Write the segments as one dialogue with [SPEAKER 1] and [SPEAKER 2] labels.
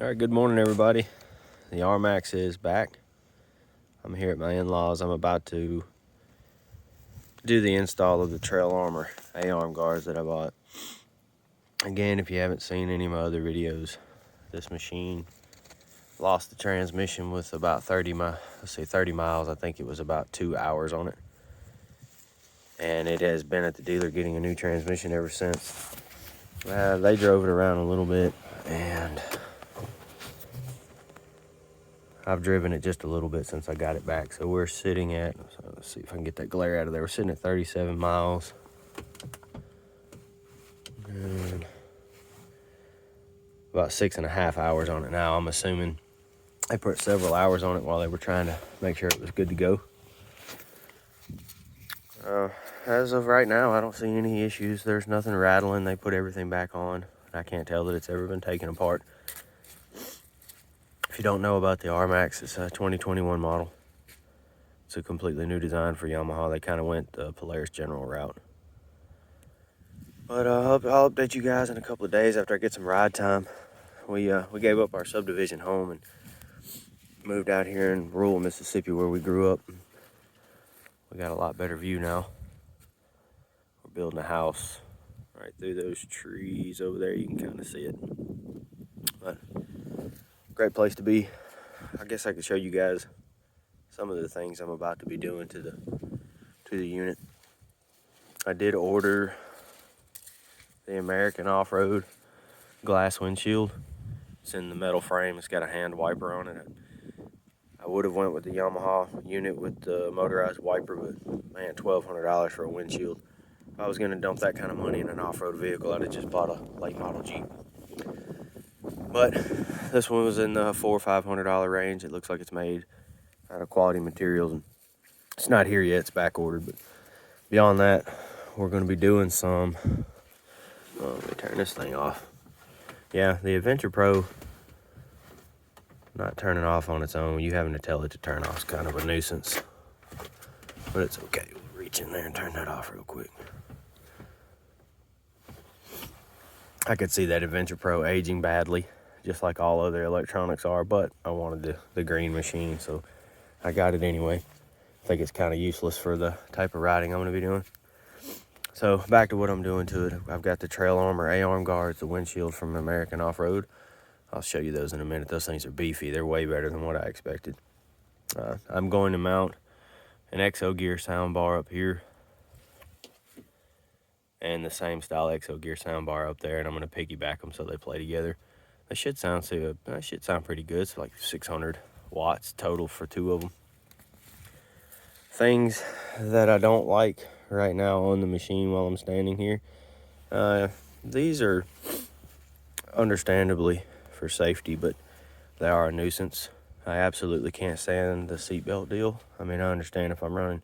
[SPEAKER 1] All right, good morning, everybody. The RMax is back. I'm here at my in-laws. I'm about to do the install of the trail armor A-arm guards that I bought. Again, if you haven't seen any of my other videos, this machine lost the transmission with about 30 miles. I think it was about 2 hours on it. And it has been at the dealer getting a new transmission ever since. They drove it around a little bit, and I've driven it just a little bit since I got it back. So we're sitting at, let's see if I can get that glare out of there. We're sitting at 37 miles. And about 6.5 hours on it now. I'm assuming they put several hours on it while they were trying to make sure it was good to go. As of right now, I don't see any issues. There's nothing rattling. They put everything back on. I can't tell that it's ever been taken apart. If you don't know about the RMax, it's a 2021 model. It's a completely new design for Yamaha. They kind of went the Polaris General route. But I'll update you guys in a couple of days after I get some ride time. We gave up our subdivision home and moved out here in rural Mississippi where we grew up. We got a lot better view now. We're building a house right through those trees over there. You can kind of see it. But great place to be. I guess I could show you guys some of the things I'm about to be doing to the unit. I did order the American off-road glass windshield. It's in the metal frame. It's got a hand wiper on it. I would have went with the Yamaha unit with the motorized wiper, but man, $1,200 for a windshield. If I was going to dump that kind of money in an off-road vehicle, I'd have just bought a late model Jeep. But this one was in the $400 or $500 range. It looks like it's made out of quality materials. And it's not here yet. It's back ordered. But beyond that, we're going to be doing some. Let me turn this thing off. Yeah, the Adventure Pro not turning off on its own. You having to tell it to turn off is kind of a nuisance. But it's okay. We'll reach in there and turn that off real quick. I could see that Adventure Pro aging badly, just like all other electronics are, but I wanted the green machine, so I got it anyway. I think it's kind of useless for the type of riding I'm going to be doing. So back to what I'm doing to it. I've got the trail armor A-arm guards, the windshield from American Off-Road. I'll show you those in a minute. Those things are beefy. They're way better than what I expected. I'm going to mount an XO gear sound bar up here and the same style XO gear sound bar up there, and I'm going to piggyback them so they play together. They should sound pretty good. It's like 600 watts total for two of them. Things that I don't like right now on the machine while I'm standing here. These are understandably for safety, but they are a nuisance. I absolutely can't stand the seatbelt deal. I mean, I understand if I'm running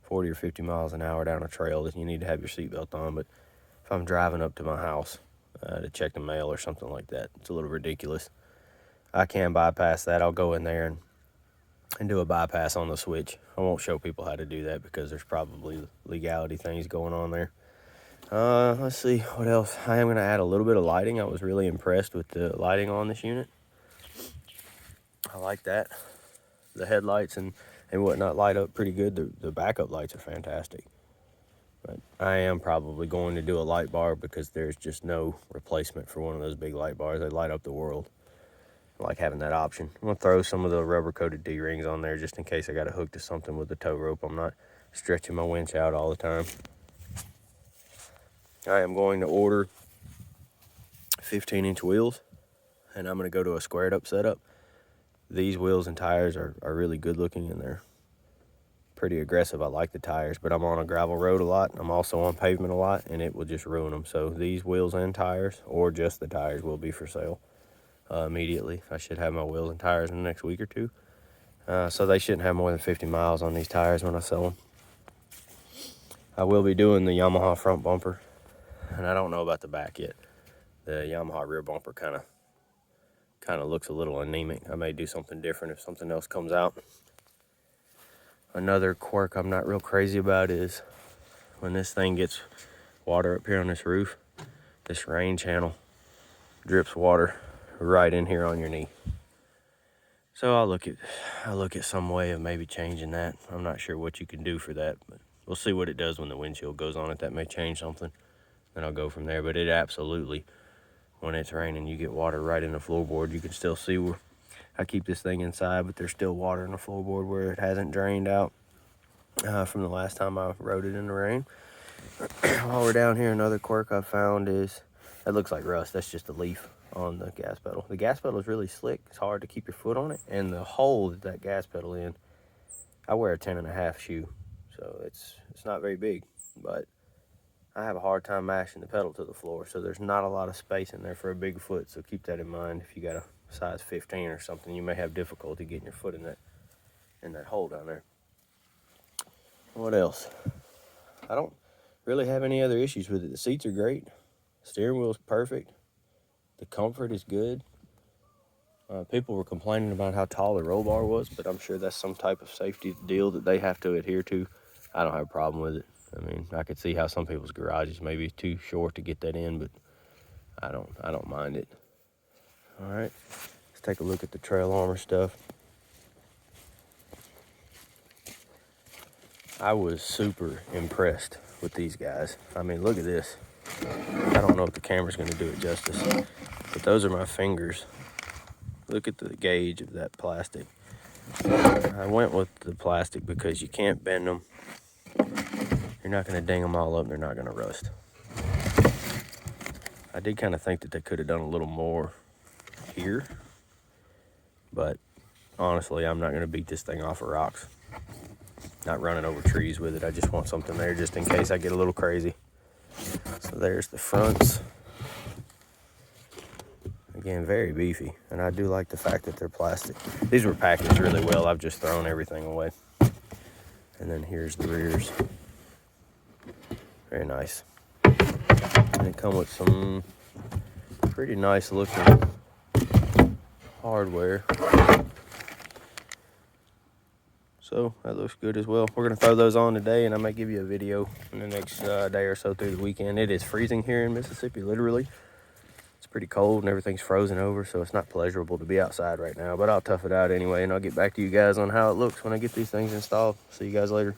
[SPEAKER 1] 40 or 50 miles an hour down a trail that you need to have your seatbelt on, but if I'm driving up to my house to check the mail or something like that, it's a little ridiculous. I can bypass that. I'll go in there and do a bypass on the switch. I won't show people how to do that because there's probably legality things going on there. Let's see what else. I am going to add a little bit of lighting. I was really impressed with the lighting on this unit. I like that. The headlights and whatnot light up pretty good. The backup lights are fantastic. But I am probably going to do a light bar because there's just no replacement for one of those big light bars. They light up the world. I like having that option. I'm going to throw some of the rubber-coated D-rings on there just in case I got to hook to something with the tow rope. I'm not stretching my winch out all the time. I am going to order 15-inch wheels, and I'm going to go to a squared-up setup. These wheels and tires are really good-looking, and they're pretty aggressive. I like the tires, but I'm on a gravel road a lot. I'm also on pavement a lot, and it will just ruin them. So these wheels and tires, or just the tires, will be for sale immediately. I should have my wheels and tires in the next week or two. So they shouldn't have more than 50 miles on these tires when I sell them. I will be doing the Yamaha front bumper, and I don't know about the back yet. The Yamaha rear bumper kind of looks a little anemic. I may do something different if something else comes out. Another quirk I'm not real crazy about is when this thing gets water up here on this roof, this rain channel drips water right in here on your knee. So I'll look at some way of maybe changing that. I'm not sure what you can do for that, but we'll see what it does when the windshield goes on it. That may change something. Then I'll go from there. But it absolutely, when it's raining, you get water right in the floorboard. You can still see where I keep this thing inside, but there's still water in the floorboard where it hasn't drained out from the last time I rode it in the rain. While we're down here, another quirk I found is, that looks like rust. That's just a leaf on the gas pedal. The gas pedal is really slick. It's hard to keep your foot on it. And the hole that gas pedal in, I wear a 10.5 shoe. So it's not very big, but I have a hard time mashing the pedal to the floor. So there's not a lot of space in there for a big foot. So keep that in mind. If you got a size 15 or something, you may have difficulty getting your foot in that hole down there. What else? I don't really have any other issues with it. The seats are great. Steering wheel's perfect. The comfort is good. People were complaining about how tall the roll bar was, but I'm sure that's some type of safety deal that they have to adhere to. I don't have a problem with it. I mean, I could see how some people's garages may be too short to get that in, but I don't mind it. All right, let's take a look at the trail armor stuff. I was super impressed with these guys. I mean, look at this. I don't know if the camera's going to do it justice, but those are my fingers. Look at the gauge of that plastic. I went with the plastic because you can't bend them. You're not going to ding them all up. They're not going to rust. I did kind of think that they could have done a little more here, but honestly, I'm not going to beat this thing off of rocks. Not running over trees with it. I just want something there just in case I get a little crazy. So there's the fronts. Again, very beefy, and I do like the fact that they're plastic. These were packaged really well. I've just thrown everything away. And then here's the rears. Very nice. And they come with some pretty nice looking hardware. So that looks good as well. We're gonna throw those on today, and I might give you a video in the next day or so through the weekend. It is freezing here in Mississippi, literally. It's pretty cold and everything's frozen over, so it's not pleasurable to be outside right now, but I'll tough it out anyway, and I'll get back to you guys on how it looks when I get these things installed. See you guys later.